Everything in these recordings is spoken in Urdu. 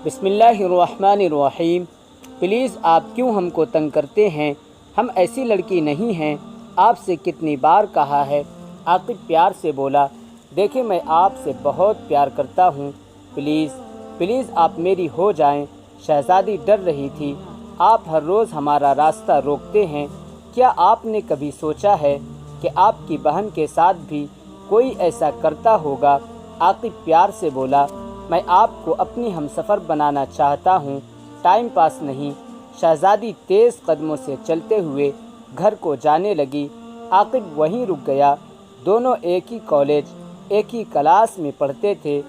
بسم اللہ الرحمن الرحیم۔ پلیز آپ کیوں ہم کو تنگ کرتے ہیں؟ ہم ایسی لڑکی نہیں ہیں، آپ سے کتنی بار کہا ہے۔ عاقب پیار سے بولا، دیکھیں میں آپ سے بہت پیار کرتا ہوں، پلیز آپ میری ہو جائیں۔ شہزادی ڈر رہی تھی۔ آپ ہر روز ہمارا راستہ روکتے ہیں، کیا آپ نے کبھی سوچا ہے کہ آپ کی بہن کے ساتھ بھی کوئی ایسا کرتا ہوگا؟ عاقب پیار سے بولا، میں آپ کو اپنی ہمسفر بنانا چاہتا ہوں، ٹائم پاس نہیں۔ شہزادی تیز قدموں سے چلتے ہوئے گھر کو جانے لگی۔ عاقب وہیں رک گیا۔ دونوں ایک ہی کالج، ایک ہی کلاس میں پڑھتے تھے۔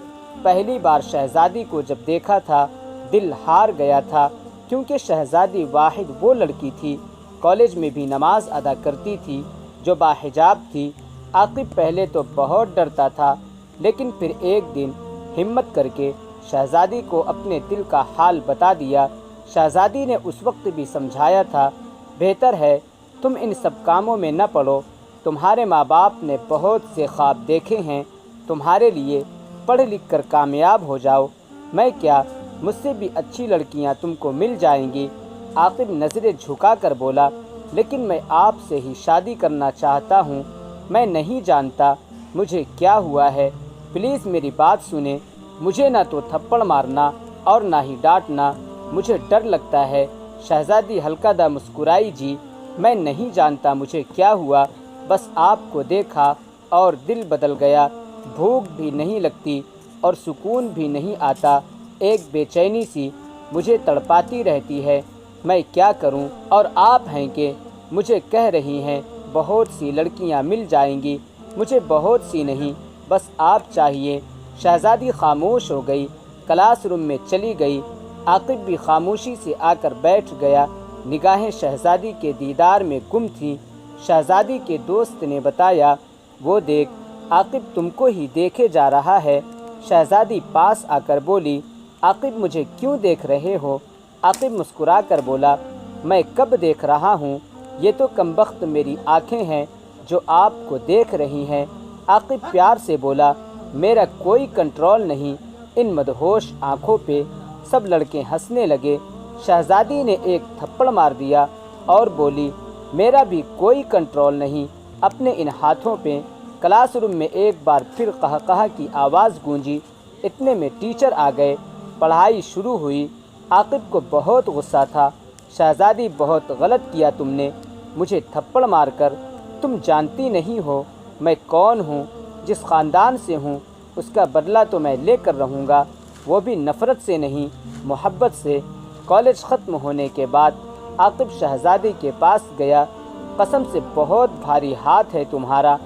پہلی بار شہزادی کو جب دیکھا تھا دل ہار گیا تھا، کیونکہ شہزادی واحد وہ لڑکی تھی، کالج میں بھی نماز ادا کرتی تھی، جو باحجاب تھی۔ عاقب پہلے تو بہت ڈرتا تھا، لیکن پھر ایک دن ہمت کر کے شہزادی کو اپنے دل کا حال بتا دیا۔ شہزادی نے اس وقت بھی سمجھایا تھا، بہتر ہے تم ان سب کاموں میں نہ پڑو، تمہارے ماں باپ نے بہت سے خواب دیکھے ہیں، تمہارے لیے پڑھ لکھ کر کامیاب ہو جاؤ، میں کیا، مجھ سے بھی اچھی لڑکیاں تم کو مل جائیں گی۔ عاقب نظریں جھکا کر بولا، لیکن میں آپ سے ہی شادی کرنا چاہتا ہوں، میں نہیں جانتا مجھے کیا ہوا ہے، پلیز میری بات سنیں، مجھے نہ تو تھپڑ مارنا اور نہ ہی ڈانٹنا، مجھے ڈر لگتا ہے۔ شہزادی ہلکا دم مسکرائی، جی میں نہیں جانتا مجھے کیا ہوا، بس آپ کو دیکھا اور دل بدل گیا، بھوک بھی نہیں لگتی اور سکون بھی نہیں آتا، ایک بے چینی سی مجھے تڑپاتی رہتی ہے، میں کیا کروں؟ اور آپ ہیں کہ مجھے کہہ رہی ہیں بہت سی لڑکیاں مل جائیں گی، مجھے بہت سی نہیں، بس آپ چاہیے۔ شہزادی خاموش ہو گئی، کلاس روم میں چلی گئی۔ عاقب بھی خاموشی سے آ کر بیٹھ گیا، نگاہیں شہزادی کے دیدار میں گم تھیں۔ شہزادی کے دوست نے بتایا، وہ دیکھ عاقب تم کو ہی دیکھے جا رہا ہے۔ شہزادی پاس آ کر بولی، عاقب مجھے کیوں دیکھ رہے ہو؟ عاقب مسکرا کر بولا، میں کب دیکھ رہا ہوں، یہ تو کمبخت میری آنکھیں ہیں جو آپ کو دیکھ رہی ہیں۔ عاقب پیار سے بولا، میرا کوئی کنٹرول نہیں ان مدہوش آنکھوں پہ۔ سب لڑکے ہنسنے لگے۔ شہزادی نے ایک تھپڑ مار دیا اور بولی، میرا بھی کوئی کنٹرول نہیں اپنے ان ہاتھوں پہ۔ کلاس روم میں ایک بار پھر قہقہ کی آواز گونجی، اتنے میں ٹیچر آ گئے، پڑھائی شروع ہوئی۔ عاقب کو بہت غصہ تھا، شہزادی بہت غلط کیا تم نے مجھے تھپڑ مار کر، تم جانتی نہیں ہو میں کون ہوں، جس خاندان سے ہوں، اس کا بدلہ تو میں لے کر رہوں گا، وہ بھی نفرت سے نہیں، محبت سے۔ کالج ختم ہونے کے بعد عاقب شہزادی کے پاس گیا، قسم سے بہت بھاری ہاتھ ہے تمہارا،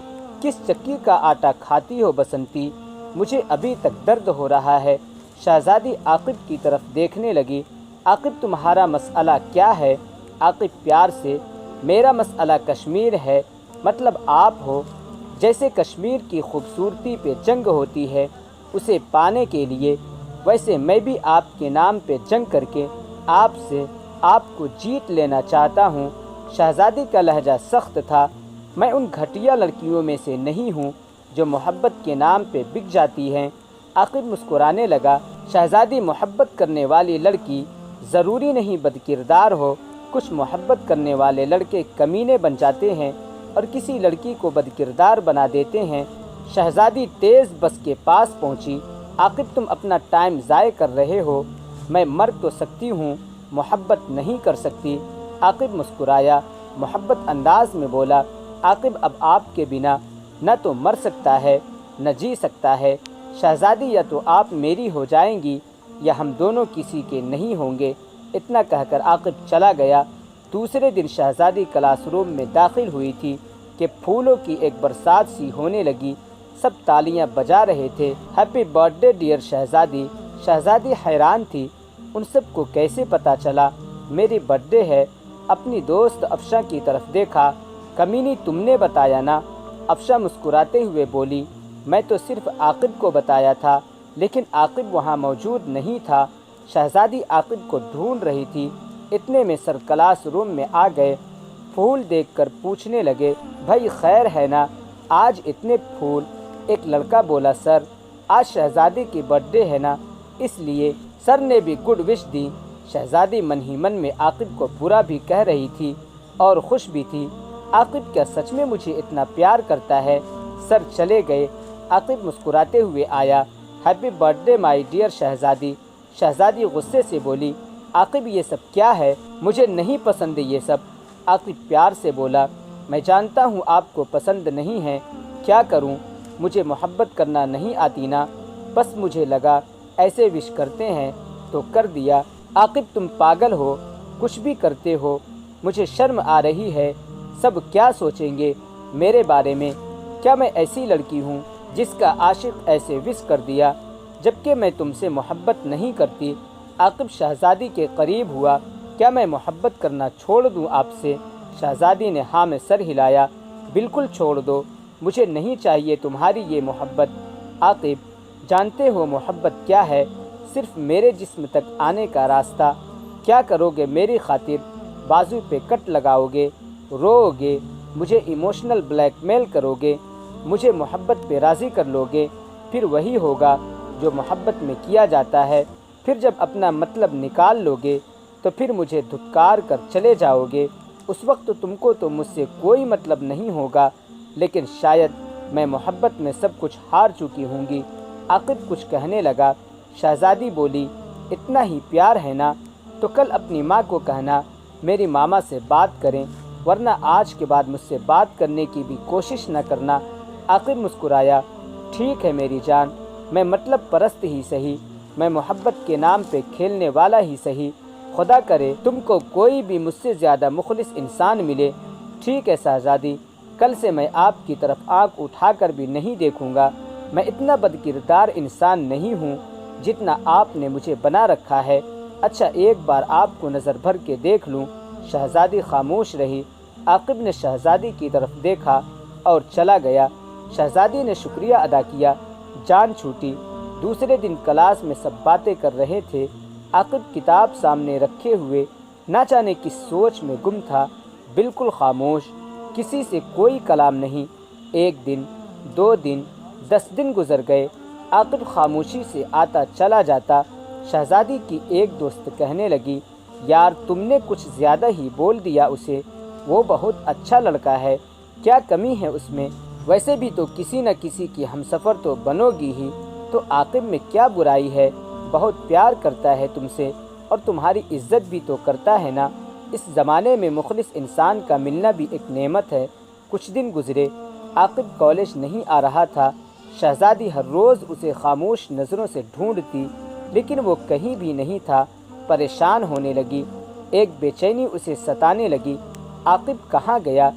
کس چکی کا آٹا کھاتی ہو بسنتی، مجھے ابھی تک درد ہو رہا ہے۔ شہزادی عاقب کی طرف دیکھنے لگی، عاقب تمہارا مسئلہ کیا ہے؟ عاقب پیار سے، میرا مسئلہ کشمیر ہے، مطلب آپ ہو، جیسے کشمیر کی خوبصورتی پہ جنگ ہوتی ہے اسے پانے کے لیے، ویسے میں بھی آپ کے نام پہ جنگ کر کے آپ کو جیت لینا چاہتا ہوں۔ شہزادی کا لہجہ سخت تھا، میں ان گھٹیا لڑکیوں میں سے نہیں ہوں جو محبت کے نام پہ بک جاتی ہیں۔ عاقب مسکرانے لگا، شہزادی محبت کرنے والی لڑکی ضروری نہیں بدکردار ہو، کچھ محبت کرنے والے لڑکے کمینے بن جاتے ہیں اور کسی لڑکی کو بدکردار بنا دیتے ہیں۔ شہزادی تیز بس کے پاس پہنچی، عاقب تم اپنا ٹائم ضائع کر رہے ہو، میں مر تو سکتی ہوں، محبت نہیں کر سکتی۔ عاقب مسکرایا، محبت انداز میں بولا، عاقب اب آپ کے بنا نہ تو مر سکتا ہے نہ جی سکتا ہے۔ شہزادی یا تو آپ میری ہو جائیں گی یا ہم دونوں کسی کے نہیں ہوں گے۔ اتنا کہہ کر عاقب چلا گیا۔ دوسرے دن شہزادی کلاس روم میں داخل ہوئی تھی کہ پھولوں کی ایک برسات سی ہونے لگی، سب تالیاں بجا رہے تھے، ہیپی برتھ ڈے ڈیئر شہزادی۔ شہزادی حیران تھی، ان سب کو کیسے پتہ چلا میری برتھ ڈے ہے؟ اپنی دوست افشاں کی طرف دیکھا، کمینی تم نے بتایا نا؟ افشاں مسکراتے ہوئے بولی، میں تو صرف عاقب کو بتایا تھا، لیکن عاقب وہاں موجود نہیں تھا۔ شہزادی عاقب کو ڈھونڈ رہی تھی، اتنے میں سر کلاس روم میں آ گئے، پھول دیکھ کر پوچھنے لگے، بھائی خیر ہے نا، آج اتنے پھول؟ ایک لڑکا بولا، سر آج شہزادی کی برتھ ڈے ہے نا؟ اس لیے سر نے بھی گڈ وش دی۔ شہزادی من ہی من میں عاقب کو برا بھی کہہ رہی تھی اور خوش بھی تھی۔ عاقب کیا سچ میں مجھے اتنا پیار کرتا ہے؟ سر چلے گئے۔ عاقب مسکراتے ہوئے آیا۔ Happy birth day my dear شہزادی۔ شہزادی غصے سے بولی، عاقب یہ سب کیا ہے؟ مجھے نہیں پسند یہ سب۔ عاقب پیار سے بولا، میں جانتا ہوں آپ کو پسند نہیں ہے، کیا کروں؟ مجھے محبت کرنا نہیں آتی نا، بس مجھے لگا ایسے وش کرتے ہیں تو کر دیا۔ عاقب تم پاگل ہو، کچھ بھی کرتے ہو، مجھے شرم آ رہی ہے۔ سب کیا سوچیں گے میرے بارے میں؟ کیا میں ایسی لڑکی ہوں جس کا عاشق ایسے وش کر دیا جبکہ میں تم سے محبت نہیں کرتی؟ عاقب شہزادی کے قریب ہوا، کیا میں محبت کرنا چھوڑ دوں آپ سے؟ شہزادی نے ہاں میں سر ہلایا، بالکل چھوڑ دو، مجھے نہیں چاہیے تمہاری یہ محبت۔ عاقب جانتے ہو محبت کیا ہے؟ صرف میرے جسم تک آنے کا راستہ۔ کیا کرو گے میری خاطر؟ بازو پہ کٹ لگاؤ گے، رو گے، مجھے ایموشنل بلیک میل کرو گے، مجھے محبت پہ راضی کر لو گے، پھر وہی ہوگا جو محبت میں کیا جاتا ہے۔ پھر جب اپنا مطلب نکال لو گے تو پھر مجھے دھتکار کر چلے جاؤ گے۔ اس وقت تم کو تو مجھ سے کوئی مطلب نہیں ہوگا، لیکن شاید میں محبت میں سب کچھ ہار چکی ہوں گی۔ عاقب کچھ کہنے لگا۔ شہزادی بولی، اتنا ہی پیار ہے نا تو کل اپنی ماں کو کہنا میری ماما سے بات کریں، ورنہ آج کے بعد مجھ سے بات کرنے کی بھی کوشش نہ کرنا۔ عاقب مسکرایا، ٹھیک ہے میری جان، میں مطلب پرست ہی سہی، میں محبت کے نام پہ کھیلنے والا ہی سہی، خدا کرے تم کو کوئی بھی مجھ سے زیادہ مخلص انسان ملے۔ ٹھیک ہے شہزادی، کل سے میں آپ کی طرف آنکھ اٹھا کر بھی نہیں دیکھوں گا۔ میں اتنا بد کردار انسان نہیں ہوں جتنا آپ نے مجھے بنا رکھا ہے۔ اچھا ایک بار آپ کو نظر بھر کے دیکھ لوں۔ شہزادی خاموش رہی۔ عاقب نے شہزادی کی طرف دیکھا اور چلا گیا۔ شہزادی نے شکریہ ادا کیا، جان چھوٹی۔ دوسرے دن کلاس میں سب باتیں کر رہے تھے۔ عاقب کتاب سامنے رکھے ہوئے نہ جانے کس سوچ میں گم تھا، بالکل خاموش، کسی سے کوئی کلام نہیں۔ ایک دن، 2 دن، 10 دن گزر گئے۔ عاقب خاموشی سے آتا چلا جاتا۔ شہزادی کی ایک دوست کہنے لگی، یار تم نے کچھ زیادہ ہی بول دیا اسے، وہ بہت اچھا لڑکا ہے، کیا کمی ہے اس میں؟ ویسے بھی تو کسی نہ کسی کی ہمسفر تو بنو گی ہی، تو عاقب میں کیا برائی ہے؟ بہت پیار کرتا ہے تم سے اور تمہاری عزت بھی تو کرتا ہے نا۔ اس زمانے میں مخلص انسان کا ملنا بھی ایک نعمت ہے۔ کچھ دن گزرے، عاقب کالج نہیں آ رہا تھا۔ شہزادی ہر روز اسے خاموش نظروں سے ڈھونڈتی، لیکن وہ کہیں بھی نہیں تھا۔ پریشان ہونے لگی، ایک بے چینی اسے ستانے لگی۔ عاقب کہاں گیا؟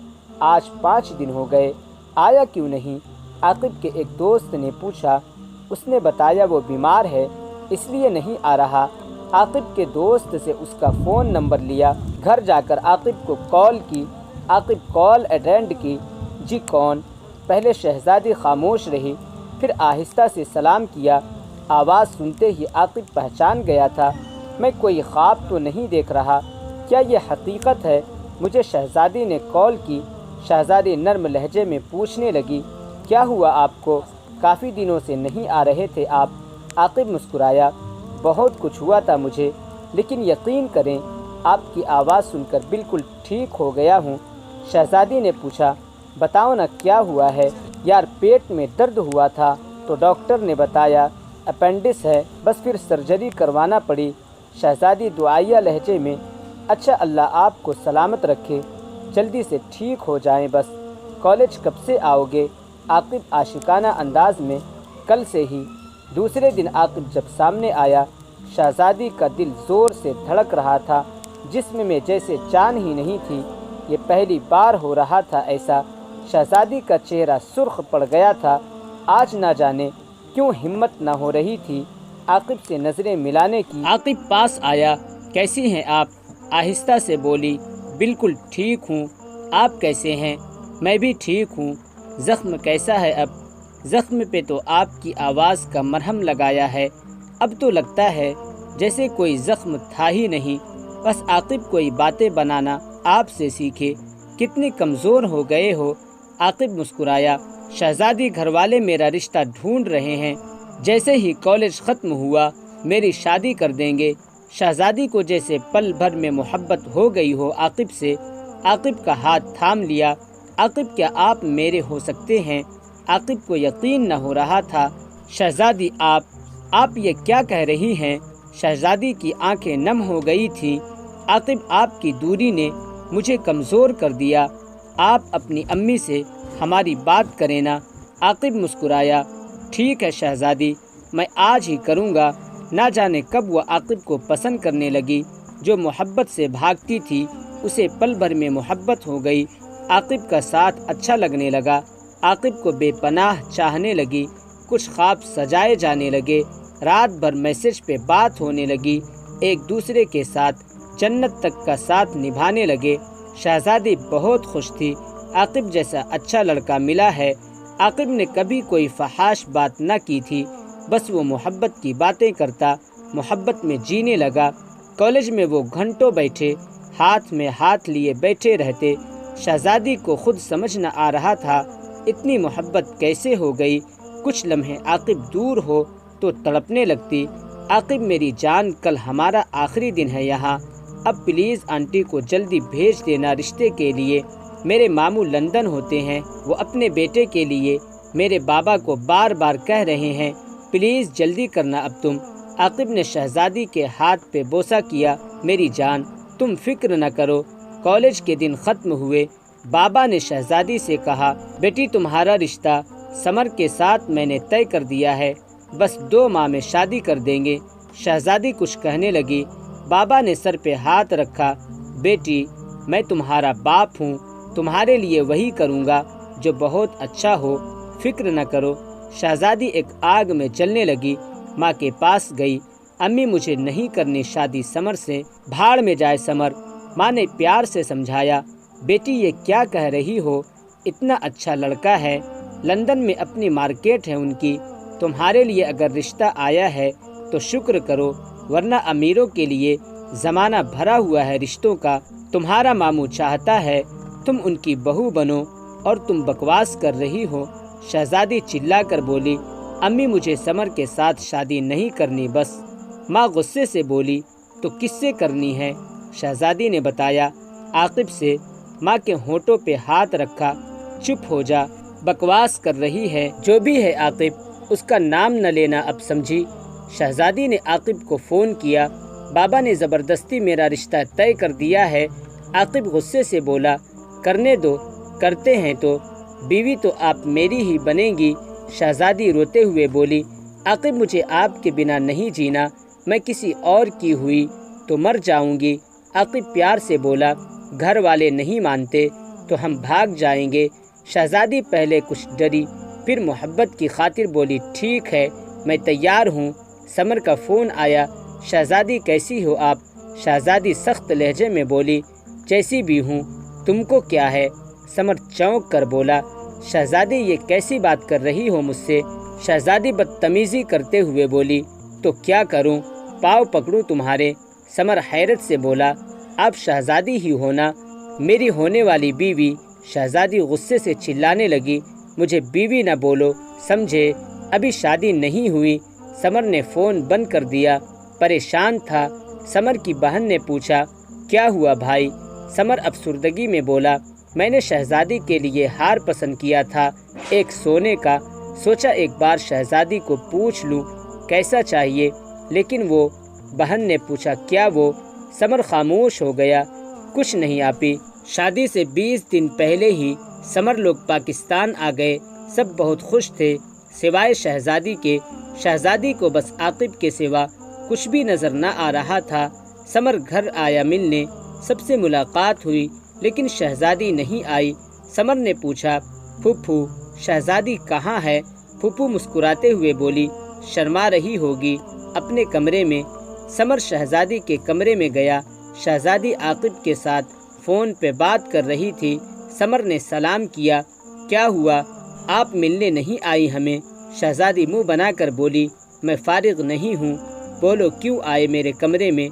آج 5 دن ہو گئے، آیا کیوں نہیں؟ عاقب کے ایک دوست نے پوچھا، اس نے بتایا وہ بیمار ہے اس لیے نہیں آ رہا۔ عاقب کے دوست سے اس کا فون نمبر لیا، گھر جا کر عاقب کو کال کی۔ عاقب کال اٹینڈ کی، جی کون؟ پہلے شہزادی خاموش رہی، پھر آہستہ سے سلام کیا۔ آواز سنتے ہی عاقب پہچان گیا تھا، میں کوئی خواب تو نہیں دیکھ رہا، کیا یہ حقیقت ہے؟ مجھے شہزادی نے کال کی۔ شہزادی نرم لہجے میں پوچھنے لگی، کیا ہوا آپ کو؟ کافی دنوں سے نہیں آ رہے تھے آپ۔ عاقب مسکرایا، بہت کچھ ہوا تھا مجھے، لیکن یقین کریں آپ کی آواز سن کر بالکل ٹھیک ہو گیا ہوں۔ شہزادی نے پوچھا، بتاؤ نا کیا ہوا ہے؟ یار پیٹ میں درد ہوا تھا تو ڈاکٹر نے بتایا اپینڈس ہے، بس پھر سرجری کروانا پڑی۔ شہزادی دعائیہ لہجے میں، اچھا اللہ آپ کو سلامت رکھے، جلدی سے ٹھیک ہو جائیں بس۔ کالج کب سے آؤ گے؟ عاقب عاشقانہ انداز میں، کل سے ہی۔ دوسرے دن عاقب جب سامنے آیا، شہزادی کا دل زور سے دھڑک رہا تھا، جسم میں جیسے جان ہی نہیں تھی۔ یہ پہلی بار ہو رہا تھا ایسا۔ شہزادی کا چہرہ سرخ پڑ گیا تھا، آج نہ جانے کیوں ہمت نہ ہو رہی تھی عاقب سے نظریں ملانے کی۔ عاقب پاس آیا، کیسی ہیں آپ؟ آہستہ سے بولی، بالکل ٹھیک ہوں، آپ کیسے ہیں؟ میں بھی ٹھیک ہوں۔ زخم کیسا ہے اب؟ زخم پہ تو آپ کی آواز کا مرہم لگایا ہے، اب تو لگتا ہے جیسے کوئی زخم تھا ہی نہیں۔ بس عاقب کوئی باتیں بنانا آپ سے سیکھے، کتنے کمزور ہو گئے ہو۔ عاقب مسکرایا، شہزادی گھر والے میرا رشتہ ڈھونڈ رہے ہیں، جیسے ہی کالج ختم ہوا میری شادی کر دیں گے۔ شہزادی کو جیسے پل بھر میں محبت ہو گئی ہو عاقب سے، عاقب کا ہاتھ تھام لیا۔ عاقب کیا آپ میرے ہو سکتے ہیں؟ عاقب کو یقین نہ ہو رہا تھا۔ شہزادی آپ یہ کیا کہہ رہی ہیں؟ شہزادی کی آنکھیں نم ہو گئی تھیں۔ عاقب آپ کی دوری نے مجھے کمزور کر دیا، آپ اپنی امی سے ہماری بات کریں نا۔ عاقب مسکرایا، ٹھیک ہے شہزادی، میں آج ہی کروں گا۔ نہ جانے کب وہ عاقب کو پسند کرنے لگی۔ جو محبت سے بھاگتی تھی اسے پل بھر میں محبت ہو گئی۔ عاقب کا ساتھ اچھا لگنے لگا، عاقب کو بے پناہ چاہنے لگی۔ کچھ خواب سجائے جانے لگے، رات بھر میسج پہ بات ہونے لگی، ایک دوسرے کے ساتھ جنت تک کا ساتھ نبھانے لگے۔ شہزادی بہت خوش تھی، عاقب جیسا اچھا لڑکا ملا ہے۔ عاقب نے کبھی کوئی فحاش بات نہ کی تھی، بس وہ محبت کی باتیں کرتا، محبت میں جینے لگا۔ کالج میں وہ گھنٹوں بیٹھے، ہاتھ میں ہاتھ لیے بیٹھے رہتے۔ شہزادی کو خود سمجھ نہ آ رہا تھا اتنی محبت کیسے ہو گئی۔ کچھ لمحے عاقب دور ہو تو تڑپنے لگتی۔ عاقب میری جان، کل ہمارا آخری دن ہے یہاں، اب پلیز آنٹی کو جلدی بھیج دینا رشتے کے لیے۔ میرے ماموں لندن ہوتے ہیں، وہ اپنے بیٹے کے لیے میرے بابا کو بار بار کہہ رہے ہیں، پلیز جلدی کرنا اب تم۔ عاقب نے شہزادی کے ہاتھ پہ بوسہ کیا، میری جان تم فکر نہ کرو۔ کالج کے دن ختم ہوئے۔ بابا نے شہزادی سے کہا، بیٹی تمہارا رشتہ سمر کے ساتھ میں نے طے کر دیا ہے، بس 2 ماہ میں شادی کر دیں گے۔ شہزادی کچھ کہنے لگی، بابا نے سر پہ ہاتھ رکھا، بیٹی میں تمہارا باپ ہوں، تمہارے لیے وہی کروں گا جو بہت اچھا ہو، فکر نہ کرو۔ شہزادی ایک آگ میں جلنے لگی، ماں کے پاس گئی، امی مجھے نہیں کرنی شادی سمر سے۔ بھاڑ میں جائے سمر، ماں نے پیار سے سمجھایا، بیٹی یہ کیا کہہ رہی ہو، اتنا اچھا لڑکا ہے، لندن میں اپنی مارکیٹ ہے ان کی، تمہارے لیے اگر رشتہ آیا ہے تو شکر کرو، ورنہ امیروں کے لیے زمانہ بھرا ہوا ہے رشتوں کا۔ تمہارا ماموں چاہتا ہے تم ان کی بہو بنو اور تم بکواس کر رہی ہو۔ شہزادی چلا کر بولی، امی مجھے سمر کے ساتھ شادی نہیں کرنی بس۔ ماں غصے سے بولی، تو کس سے کرنی ہے؟ شہزادی نے بتایا، عاقب سے۔ ماں کے ہونٹوں پہ ہاتھ رکھا، چپ ہو جا، بکواس کر رہی ہے، جو بھی ہے عاقب اس کا نام نہ لینا اب، سمجھی؟ شہزادی نے عاقب کو فون کیا، بابا نے زبردستی میرا رشتہ طے کر دیا ہے۔ عاقب غصے سے بولا، کرنے دو، کرتے ہیں تو، بیوی تو آپ میری ہی بنیں گی۔ شہزادی روتے ہوئے بولی، عاقب مجھے آپ کے بنا نہیں جینا، میں کسی اور کی ہوئی تو مر جاؤں گی۔ عاقب پیار سے بولا، گھر والے نہیں مانتے تو ہم بھاگ جائیں گے۔ شہزادی پہلے کچھ ڈری، پھر محبت کی خاطر بولی، ٹھیک ہے میں تیار ہوں۔ سمر کا فون آیا، شہزادی کیسی ہو آپ؟ شہزادی سخت لہجے میں بولی، جیسی بھی ہوں، تم کو کیا ہے؟ سمر چونک کر بولا، شہزادی یہ کیسی بات کر رہی ہو مجھ سے؟ شہزادی بدتمیزی کرتے ہوئے بولی، تو کیا کروں، پاؤں پکڑوں تمہارے؟ سمر حیرت سے بولا، آپ شہزادی ہی ہونا، میری ہونے والی بیوی۔ شہزادی غصے سے چلانے لگی، مجھے بیوی نہ بولو، سمجھے؟ ابھی شادی نہیں ہوئی۔ سمر نے فون بند کر دیا، پریشان تھا۔ سمر کی بہن نے پوچھا، کیا ہوا بھائی؟ سمر افسردگی میں بولا، میں نے شہزادی کے لیے ہار پسند کیا تھا، ایک سونے کا، سوچا ایک بار شہزادی کو پوچھ لوں کیسا چاہیے، لیکن وہ۔ بہن نے پوچھا، کیا وہ؟ سمر خاموش ہو گیا، کچھ نہیں آپی۔ شادی سے 20 دن پہلے ہی سمر لوگ پاکستان آ گئے، سب بہت خوش تھے سوائے شہزادی کے۔ شہزادی کو بس عاقب کے سوا کچھ بھی نظر نہ آ رہا تھا۔ سمر گھر آیا ملنے، سب سے ملاقات ہوئی، لیکن شہزادی نہیں آئی۔ سمر نے پوچھا، پھوپھو شہزادی کہاں ہے؟ پھوپھو مسکراتے ہوئے بولی، شرما رہی ہوگی اپنے کمرے میں۔ سمر شہزادی کے کمرے میں گیا، شہزادی عاقب کے ساتھ فون پہ بات کر رہی تھی۔ سمر نے سلام کیا، کیا ہوا، آپ ملنے نہیں آئی ہمیں؟ شہزادی منہ بنا کر بولی، میں فارغ نہیں ہوں، بولو کیوں آئے میرے کمرے میں؟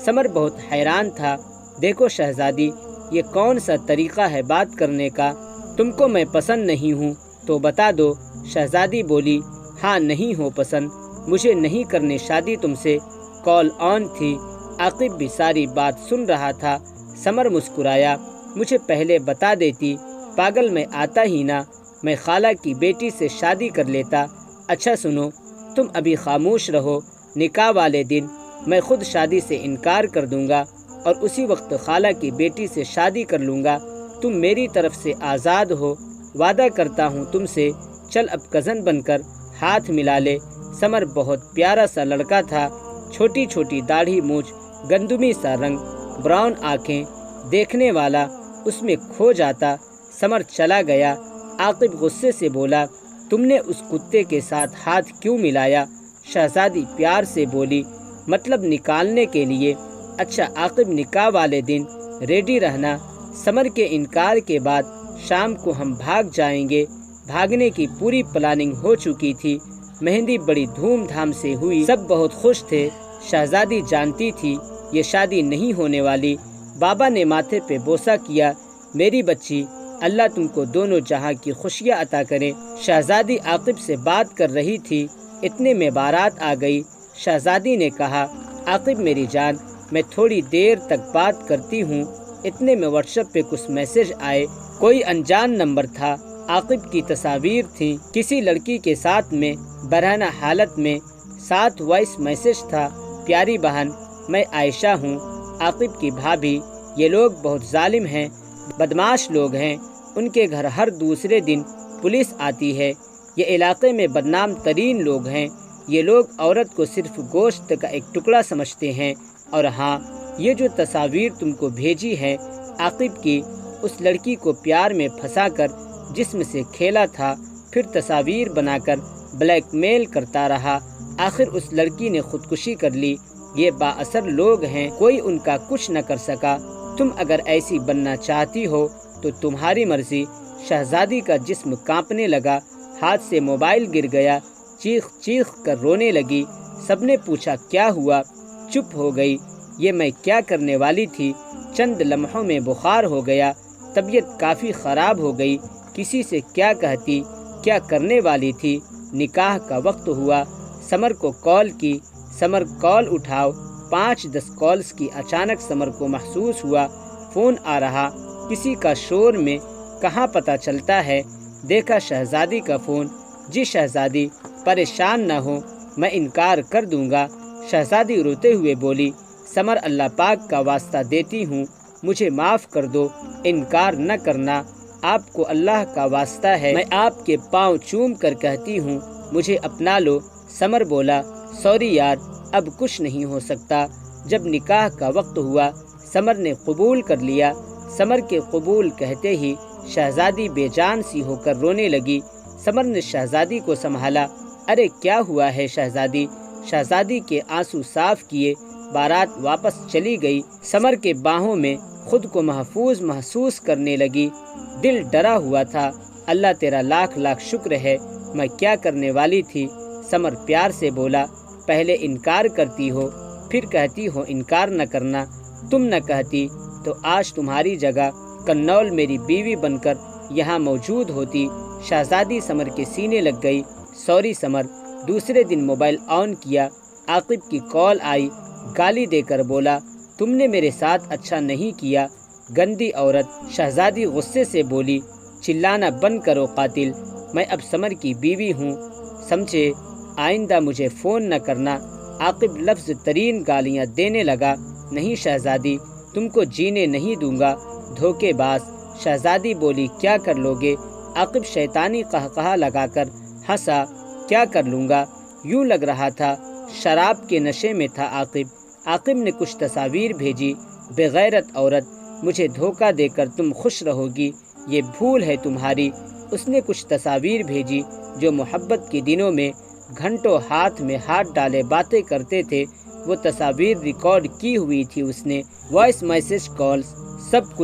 سمر بہت حیران تھا، دیکھو شہزادی یہ کون سا طریقہ ہے بات کرنے کا؟ تم کو میں پسند نہیں ہوں تو بتا دو۔ شہزادی بولی، ہاں نہیں ہو پسند، مجھے نہیں کرنے شادی تم سے، کال آن تھی۔ عاقب بھی ساری بات سن رہا تھا۔ سمر مسکرایا، مجھے پہلے بتا دیتی، پاگل میں آتا ہی نہ، میں خالہ کی بیٹی سے شادی کر لیتا۔ اچھا سنو، تم ابھی خاموش رہو، نکاح والے دن میں خود شادی سے انکار کر دوں گا اور اسی وقت خالہ کی بیٹی سے شادی کر لوں گا۔ تم میری طرف سے آزاد ہو، وعدہ کرتا ہوں تم سے، چل اب کزن بن کر ہاتھ ملا لے۔ سمر بہت پیارا سا لڑکا تھا، چھوٹی چھوٹی داڑھی مونچھ، گندمی سا رنگ، براؤن آنکھیں، دیکھنے والا اس میں کھو جاتا۔ سمر چلا گیا۔ عاقب غصے سے بولا، تم نے اس کتے کے ساتھ ہاتھ کیوں ملایا؟ شہزادی پیار سے بولی، مطلب نکالنے کے لیے۔ اچھا عاقب، نکاح والے دن ریڈی رہنا۔ سمر کے انکار کے بعد شام کو ہم بھاگ جائیں گے۔ بھاگنے کی پوری پلاننگ ہو چکی تھی۔ مہندی بڑی دھوم دھام سے ہوئی، سب بہت خوش تھے۔ شہزادی جانتی تھی یہ شادی نہیں ہونے والی۔ بابا نے ماتھے پہ بوسہ کیا، میری بچی، اللہ تم کو دونوں جہاں کی خوشیاں عطا کرے۔ شہزادی عاقب سے بات کر رہی تھی، اتنے میں بارات آ گئی۔ شہزادی نے کہا، عاقب میری جان، میں تھوڑی دیر تک بات کرتی ہوں۔ اتنے میں واٹس ایپ پہ کچھ میسج آئے، کوئی انجان نمبر تھا۔ عاقب کی تصاویر تھیں کسی لڑکی کے ساتھ میں، برہنہ حالت میں، ساتھ وائس میسج تھا، پیاری بہن، میں عائشہ ہوں، عاقب کی بھابھی۔ یہ لوگ بہت ظالم ہیں، بدماش لوگ ہیں، ان کے گھر ہر دوسرے دن پولیس آتی ہے۔ یہ علاقے میں بدنام ترین لوگ ہیں۔ یہ لوگ عورت کو صرف گوشت کا ایک ٹکڑا سمجھتے ہیں۔ اور ہاں، یہ جو تصاویر تم کو بھیجی ہے عاقب کی، اس لڑکی کو پیار میں پھنسا کر جسم سے کھیلا تھا، پھر تصاویر بنا کر بلیک میل کرتا رہا، آخر اس لڑکی نے خودکشی کر لی۔ یہ با اثر لوگ ہیں، کوئی ان کا کچھ نہ کر سکا۔ تم اگر ایسی بننا چاہتی ہو تو تمہاری مرضی۔ شہزادی کا جسم کانپنے لگا، ہاتھ سے موبائل گر گیا، چیخ چیخ کر رونے لگی۔ سب نے پوچھا کیا ہوا؟ چپ ہو گئی۔ یہ میں کیا کرنے والی تھی؟ چند لمحوں میں بخار ہو گیا، طبیعت کافی خراب ہو گئی۔ کسی سے کیا کہتی، کیا کرنے والی تھی؟ نکاح کا وقت ہوا، سمر کو کال کی، سمر کال اٹھاؤ۔ 5-10 کالز کی اچانک سمر کو محسوس ہوا فون آ رہا، کسی کا شور میں کہاں پتہ چلتا ہے۔ دیکھا شہزادی کا فون۔ جی شہزادی، پریشان نہ ہو، میں انکار کر دوں گا۔ شہزادی روتے ہوئے بولی، سمر اللہ پاک کا واسطہ دیتی ہوں، مجھے معاف کر دو، انکار نہ کرنا، آپ کو اللہ کا واسطہ ہے، میں آپ کے پاؤں چوم کر کہتی ہوں، مجھے اپنا لو۔ سمر بولا، سوری یار، اب کچھ نہیں ہو سکتا۔ جب نکاح کا وقت ہوا، سمر نے قبول کر لیا۔ سمر کے قبول کہتے ہی شہزادی بے جان سی ہو کر رونے لگی۔ سمر نے شہزادی کو سنبھالا، ارے کیا ہوا ہے شہزادی؟ شہزادی کے آنسو صاف کیے۔ بارات واپس چلی گئی۔ سمر کے باہوں میں خود کو محفوظ محسوس کرنے لگی۔ دل ڈرا ہوا تھا۔ اللہ تیرا لاکھ لاکھ شکر ہے، میں کیا کرنے والی تھی؟ سمر پیار سے بولا، پہلے انکار کرتی ہو، پھر کہتی ہو انکار نہ کرنا۔ تم نہ کہتی تو آج تمہاری جگہ کنول میری بیوی بن کر یہاں موجود ہوتی۔ شہزادی سمر کے سینے لگ گئی۔ سوری سمر۔ دوسرے دن موبائل آن کیا، عاقب کی کال آئی، گالی دے کر بولا، تم نے میرے ساتھ اچھا نہیں کیا، گندی عورت۔ شہزادی غصے سے بولی، چلانا بند کرو قاتل، میں اب سمر کی بیوی ہوں، سمجھے؟ آئندہ مجھے فون نہ کرنا۔ عاقب لفظ ترین گالیاں دینے لگا، نہیں شہزادی، تم کو جینے نہیں دوں گا، دھوکے باز۔ شہزادی بولی، کیا کر لوگے؟ عاقب شیطانی قہقہہ لگا کر ہنسا، کیا کر لوں گا؟ یوں لگ رہا تھا شراب کے نشے میں تھا عاقب۔ عاقب نے کچھ تصاویر بھیجی، بغیرت عورت، مجھے دھوکہ دے کر تم خوش رہو گی، یہ بھول ہے تمہاری۔ اس نے کچھ تصاویر بھیجی جو محبت کے دنوں میں گھنٹوں ہاتھ میں ہاتھ ڈالے باتیں کرتے تھے، وہ تصاویر ریکارڈ کی ہوئی تھی اس نے، وائس میسج کالز، سب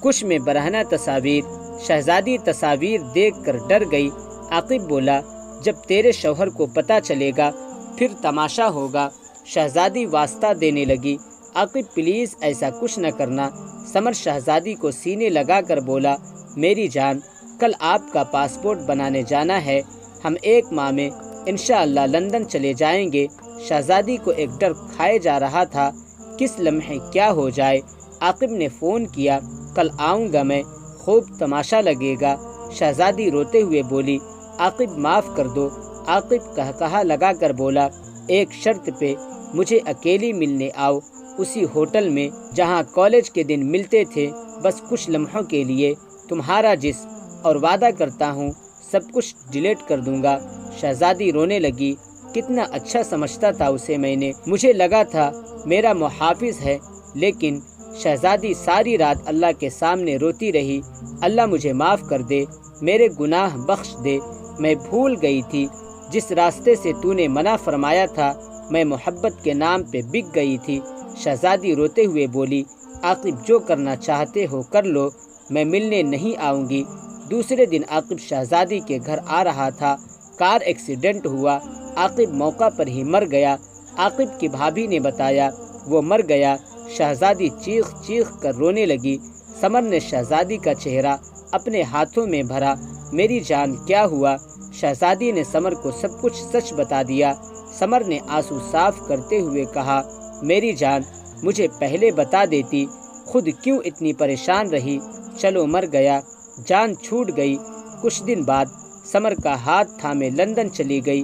کچھ میں برہنہ تصاویر۔ شہزادی تصاویر دیکھ کر ڈر گئی۔ عاقب بولا، جب تیرے شوہر کو پتہ چلے گا پھر تماشا ہوگا۔ شہزادی واسطہ دینے لگی، عاقب پلیز ایسا کچھ نہ کرنا۔ سمر شہزادی کو سینے لگا کر بولا، میری جان، کل آپ کا پاسپورٹ بنانے جانا ہے، ہم 1 ماہ میں انشاءاللہ لندن چلے جائیں گے۔ شہزادی کو ایک ڈر کھائے جا رہا تھا، کس لمحے کیا ہو جائے۔ عاقب نے فون کیا، کل آؤں گا میں، خوب تماشا لگے گا۔ شہزادی روتے ہوئے بولی، عاقب معاف کر دو۔ عاقب کہا لگا کر بولا، ایک شرط پہ، مجھے اکیلی ملنے آؤ، اسی ہوٹل میں جہاں کالج کے دن ملتے تھے، بس کچھ لمحوں کے لیے، تمہارا جسم، اور وعدہ کرتا ہوں سب کچھ ڈیلیٹ کر دوں گا۔ شہزادی رونے لگی، کتنا اچھا سمجھتا تھا اسے میں نے، مجھے لگا تھا میرا محافظ ہے، لیکن شہزادی ساری رات اللہ کے سامنے روتی رہی، اللہ مجھے معاف کر دے، میرے گناہ بخش دے، میں بھول گئی تھی، جس راستے سے تو نے منع فرمایا تھا، میں محبت کے نام پہ بک گئی تھی۔ شہزادی روتے ہوئے بولی، عاقب جو کرنا چاہتے ہو کر لو، میں ملنے نہیں آؤں گی۔ دوسرے دن عاقب شہزادی کے گھر آ رہا تھا، کار ایکسیڈنٹ ہوا، عاقب موقع پر ہی مر گیا۔ عاقب کی بھابھی نے بتایا وہ مر گیا۔ شہزادی چیخ چیخ کر رونے لگی۔ سمر نے شہزادی کا چہرہ اپنے ہاتھوں میں بھرا، میری جان کیا ہوا؟ شہزادی نے سمر کو سب کچھ سچ بتا دیا۔ سمر نے آنسو صاف کرتے ہوئے کہا، میری جان مجھے پہلے بتا دیتی، خود کیوں اتنی پریشان رہی؟ چلو مر گیا، جان چھوٹ گئی۔ کچھ دن بعد سمر کا ہاتھ تھامے لندن چلی گئی۔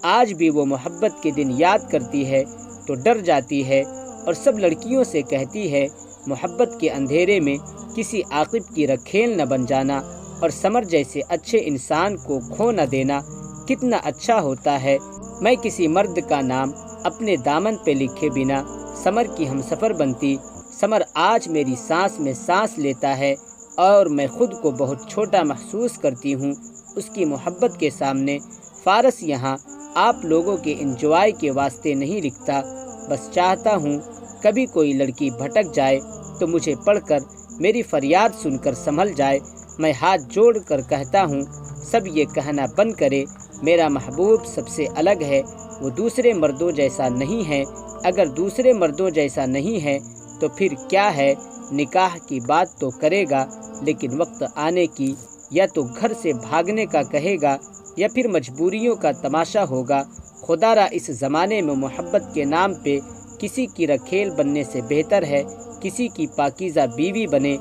آج بھی وہ محبت کے دن یاد کرتی ہے تو ڈر جاتی ہے، اور سب لڑکیوں سے کہتی ہے محبت کے اندھیرے میں کسی عاقب کی رکھیل نہ بن جانا، اور سمر جیسے اچھے انسان کو کھو نہ دینا کتنا اچھا ہوتا ہے۔ میں کسی مرد کا نام اپنے دامن پہ لکھے بنا سمر کی ہمسفر بنتی۔ سمر آج میری سانس میں سانس لیتا ہے، اور میں خود کو بہت چھوٹا محسوس کرتی ہوں اس کی محبت کے سامنے۔ فارس یہاں آپ لوگوں کے انجوائے کے واسطے نہیں لکھتا، بس چاہتا ہوں کبھی کوئی لڑکی بھٹک جائے تو مجھے پڑھ کر میری فریاد سن کر سنبھل جائے۔ میں ہاتھ جوڑ کر کہتا ہوں سب یہ کہنا بند کرے، میرا محبوب سب سے الگ ہے، وہ دوسرے مردوں جیسا نہیں ہے۔ اگر دوسرے مردوں جیسا نہیں ہے تو پھر کیا ہے؟ نکاح کی بات تو کرے گا، لیکن وقت آنے کی یا تو گھر سے بھاگنے کا کہے گا یا پھر مجبوریوں کا تماشا ہوگا۔ خدا را اس زمانے میں محبت کے نام پہ کسی کی رکھیل بننے سے بہتر ہے کسی کی پاکیزہ بیوی بنے۔